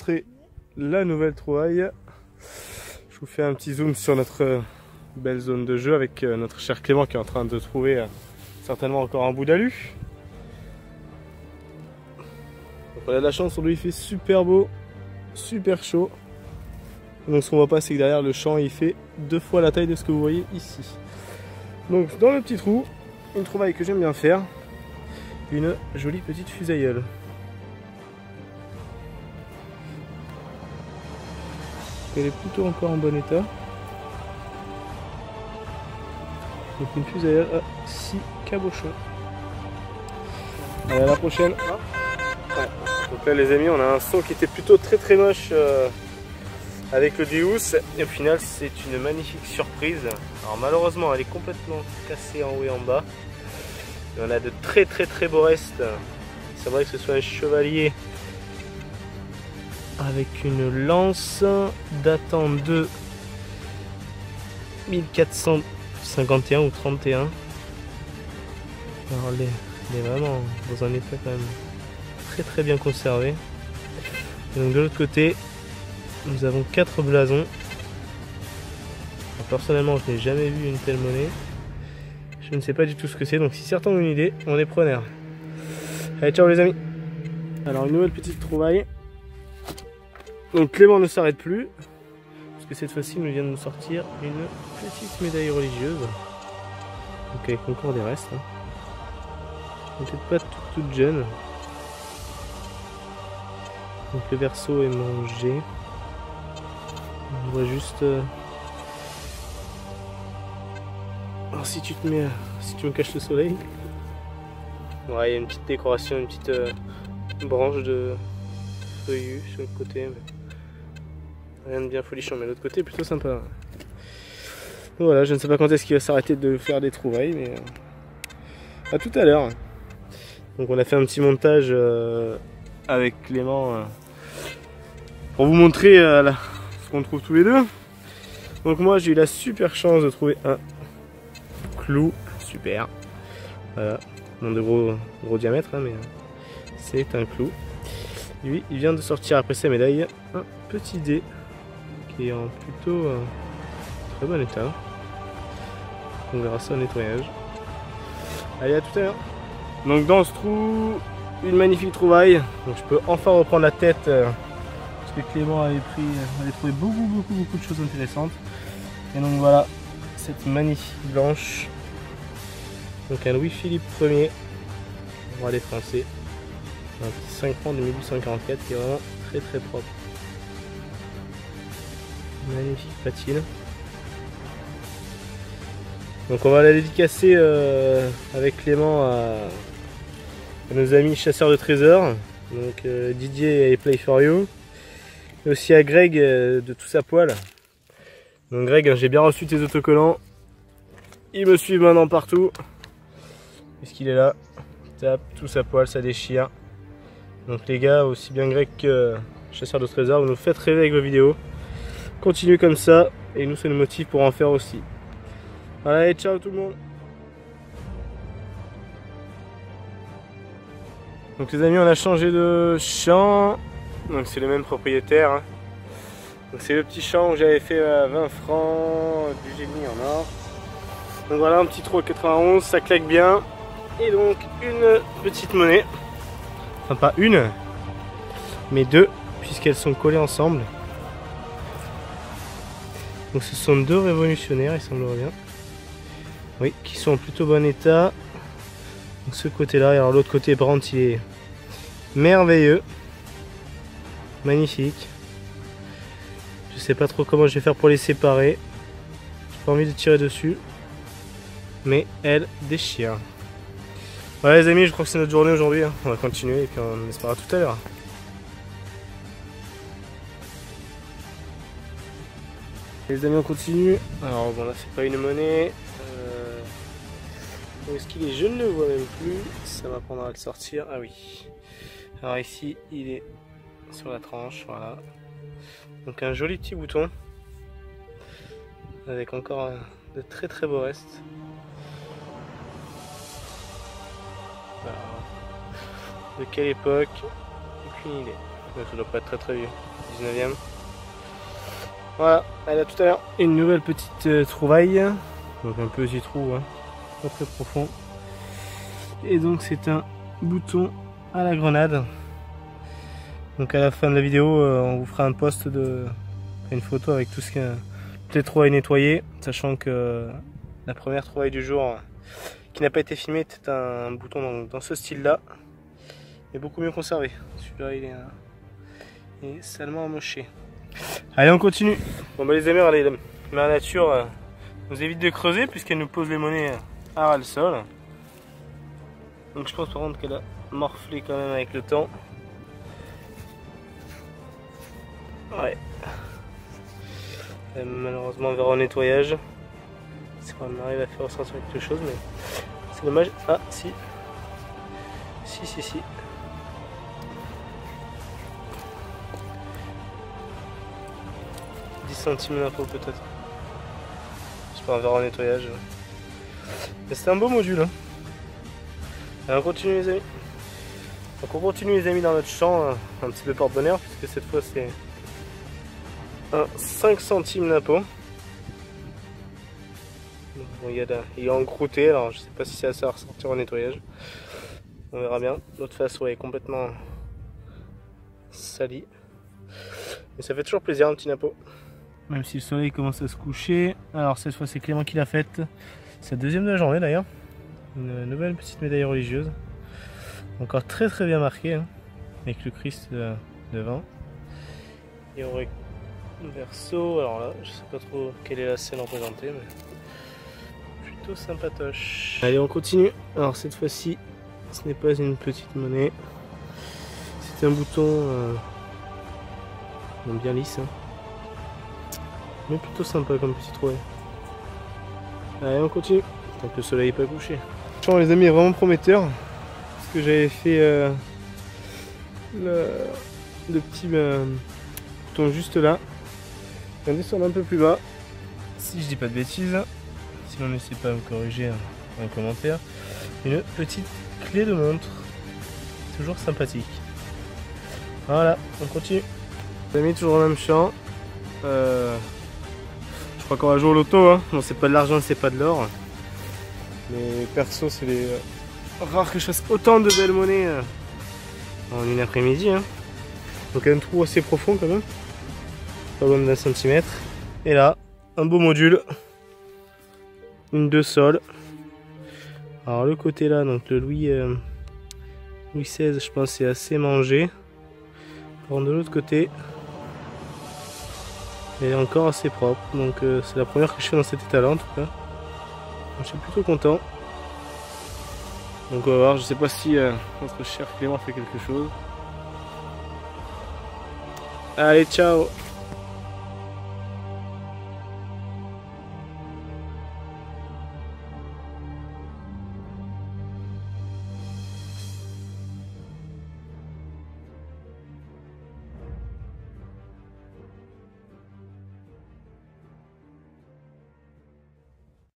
montrer la nouvelle trouvaille. Je vous fais un petit zoom sur notre belle zone de jeu avec notre cher Clément qui est en train de trouver certainement encore un bout d'alu. On a de la chance, aujourd'hui il fait super beau, super chaud. Donc ce qu'on voit pas, c'est que derrière le champ il fait 2 fois la taille de ce que vous voyez ici. Donc dans le petit trou, une trouvaille que j'aime bien faire, une jolie petite fusailleule. Elle est plutôt encore en bon état. Donc une fusailleule à 6 cabochons. Allez, à la prochaine. Ouais. Donc là les amis, on a un saut qui était plutôt très moche avec le Deus, et au final c'est une magnifique surprise. Alors malheureusement elle est complètement cassée en haut et en bas. Et on a de très beaux restes. C'est vrai que ce soit un chevalier avec une lance datant de 1451 ou 31. Alors elle est vraiment dans un état quand même très bien conservé. Et donc de l'autre côté, nous avons 4 blasons. Alors, personnellement, je n'ai jamais vu une telle monnaie. Je ne sais pas du tout ce que c'est, donc si certains ont une idée, on est preneur. Allez, ciao les amis. Alors une nouvelle petite trouvaille. Donc Clément ne s'arrête plus, parce que cette fois-ci, il nous vient de nous sortir une petite médaille religieuse. Donc avec encore des restes. Hein. Peut-être pas toute jeune. Donc le verso est mangé. On voit juste. Alors si tu me caches le soleil. Ouais, il y a une petite décoration, une petite branche de feuillus sur le côté. Mais rien de bien folichon, mais l'autre côté est plutôt sympa. Donc voilà, je ne sais pas quand est-ce qu'il va s'arrêter de faire des trouvailles, mais à tout à l'heure. Donc on a fait un petit montage avec Clément pour vous montrer ce qu'on trouve tous les deux. Donc moi j'ai eu la super chance de trouver un clou, super. Voilà, non de gros diamètre, hein, mais c'est un clou. Lui il vient de sortir après sa médaille un petit dé qui est en plutôt très bon état. On verra ça au nettoyage. Allez, à tout à l'heure. Donc dans ce trou, une magnifique trouvaille. Donc je peux enfin reprendre la tête parce que Clément avait trouvé beaucoup de choses intéressantes. Et donc voilà, cette magnifique blanche. Donc un Louis-Philippe Ier, roi des Français. Un petit 5 francs de 1844 qui est vraiment très propre. Magnifique patine. Donc on va la dédicacer avec Clément à nos amis chasseurs de trésors, donc Didier et Play for You, et aussi à Greg de Tout sa poil. Donc Greg, j'ai bien reçu tes autocollants, il me suit maintenant partout, puisqu'il est là, tape Tout sa poil, ça déchire. Donc les gars, aussi bien Greg que chasseurs de trésors, vous nous faites rêver avec vos vidéos, continuez comme ça, et nous ça nous motive pour en faire aussi. Allez, ciao tout le monde. Donc les amis, on a changé de champ. Donc c'est le même propriétaire. Hein. Donc c'est le petit champ où j'avais fait 20 francs du génie en or. Donc voilà, un petit trou à 91, ça claque bien. Et donc une petite monnaie. Enfin pas une, mais deux, puisqu'elles sont collées ensemble. Donc ce sont 2 révolutionnaires, il semblerait bien. Oui, qui sont en plutôt bon état. Donc ce côté là, et alors l'autre côté Brandt, il est merveilleux, magnifique. Je sais pas trop comment je vais faire pour les séparer, j'ai pas envie de tirer dessus, mais elle déchire. Voilà les amis, je crois que c'est notre journée aujourd'hui, hein. On va continuer et puis on espère à tout à l'heure. Les amis, on continue. Alors bon, là c'est pas une monnaie. Où est-ce qu'il est? Je ne le vois même plus. Ça m'apprendra à le sortir. Ah oui. Alors ici, il est sur la tranche. Voilà. Donc un joli petit bouton. Avec encore de très beaux restes. Voilà. De quelle époque? Aucune idée. Ça doit pas être très vieux. 19e. Voilà, allez à tout à l'heure. Une nouvelle petite trouvaille. Donc un petit trou, hein, pas très profond. Et donc c'est un bouton à la grenade. Donc à la fin de la vidéo, on vous fera un post une photo avec tout ce qui est toutes les trouvailles nettoyées, sachant que la première trouvaille du jour qui n'a pas été filmée était un bouton dans ce style-là, mais beaucoup mieux conservé. Celui-là il est salement amoché. Allez, on continue. Bon bah les amis, allez, la mère nature nous évite de creuser puisqu'elle nous pose les monnaies à ras le sol. Donc je pense par contre qu'elle a morflé quand même avec le temps. Ouais. Malheureusement on verra au nettoyage si on arrive à faire ressortir quelque chose, mais c'est dommage. Ah si. Si. 10 centimes d'impôt peut-être. J'espère on verra au nettoyage. Mais c'est un beau module, hein. Allez, on continue les amis. Donc on continue les amis dans notre champ, un petit peu porte-bonheur, puisque cette fois c'est un 5 centimes d'impôt. Bon, il est encrouté, alors je sais pas si ça va ressortir au nettoyage. On verra bien. L'autre face est complètement sali. Mais ça fait toujours plaisir un petit napo. Même si le soleil commence à se coucher. Alors cette fois c'est Clément qui l'a faite. C'est la deuxième de la journée d'ailleurs. Une nouvelle petite médaille religieuse. Encore très bien marquée, hein, avec le Christ devant. Et on aurait un verso. Alors là, je sais pas trop quelle est la scène représentée, mais plutôt sympatoche. Allez, on continue. Alors cette fois-ci, ce n'est pas une petite monnaie. C'est un bouton bien lisse, hein, mais plutôt sympa comme petit trouvaille. Allez, on continue. Tant que le soleil n'est pas couché. Les amis, est vraiment prometteur. Parce que j'avais fait le petit bouton juste là. On va descendre un peu plus bas. Si je dis pas de bêtises, sinon n'hésitez pas à me corriger en commentaire. Une petite clé de montre. Toujours sympathique. Voilà, on continue. Les amis, toujours le même champ. Je crois qu'on va jouer au loto, hein. Bon, c'est pas de l'argent, c'est pas de l'or. Mais perso, c'est les rares que je fasse autant de belles monnaies en une après-midi, hein. Donc un trou assez profond quand même, pas loin d'un centimètre. Et là, un beau module, une 2 sol. Alors le côté là, donc le Louis XVI, je pense c'est assez mangé. Par contre de l'autre côté, elle est encore assez propre. Donc c'est la première que je fais dans cet état-là en tout cas. Je suis plutôt content. Donc on va voir, je sais pas si notre cher Clément fait quelque chose. Allez, ciao!